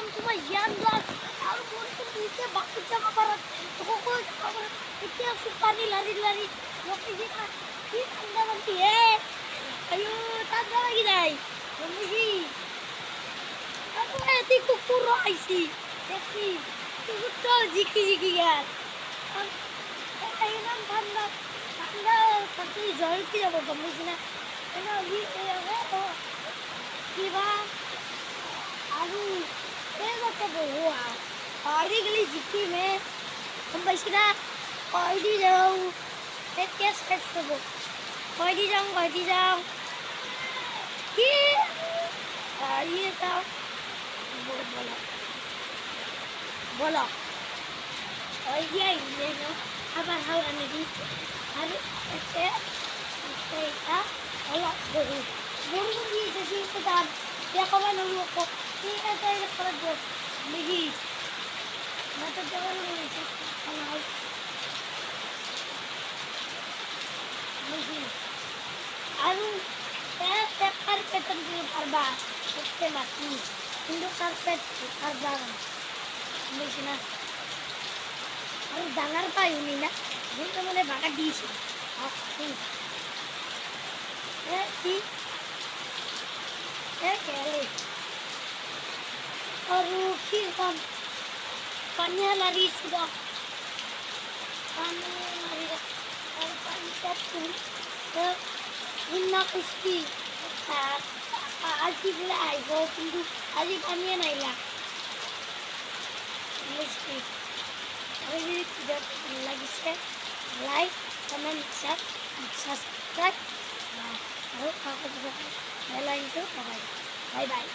তোমাৰ জ্ঞান লোৱা আৰু বৰষুণ দিছে বাকী যাব পাৰাত সকলো এতিয়া আছো পানী লাৰি লাৰি ৰখি কি ঠাণ্ডা পানী হে আয়ো ঠাণ্ডা লাগি যায় গমছি আৰু এটি কুকুৰ আহিছি দেখি কুকুৰটো জিকি জিকি গেল ইমান ঠাণ্ডা ঠাণ্ডা থাকি জ্বৰ উঠি যাব গমছি না কিবা আৰু এইমাত্ৰ বহুৱা পাহাৰি গেলি জিকিমে গম পাইছি না কই দি যাওঁ এতিয়া চেষ্টা কৰিব কই দি যাওঁ কি হাৰিয়ে যাওঁ বলো কই দিয়া আহিলে ন আবাৰ হাওয়া নেকি আৰু এটা অলপ বৰষুণ দিয়েছে দিয়েছে তাৰ দেখাবা নলো ঠিক আছে খৰচ দেখি মাথা দেওয়াৰ ৰয়েছে আৰু কাৰ্পেট পাৰবা কৰতে মাতি কিন্তু কাৰ্পেট পাৰবা বুঝি না আৰু ডাঙৰ পাইনি না যেটা মানে বাগা দিয়েছে কি খেলে আৰু কি কম পানীয়া লাৰিছিল পানী মাৰি আৰু পানী ইন্না খুশি আজি বোলে আহিব কিন্তু আজি পানীয়ে নাহিলা মুশকিল আৰু যদি ভিডিঅ'টো ভাল লাগিছে লাইক কমেণ্ট ছাবস্ক্ৰাইব আৰু বেল আইকনটো দবাই বাই বাই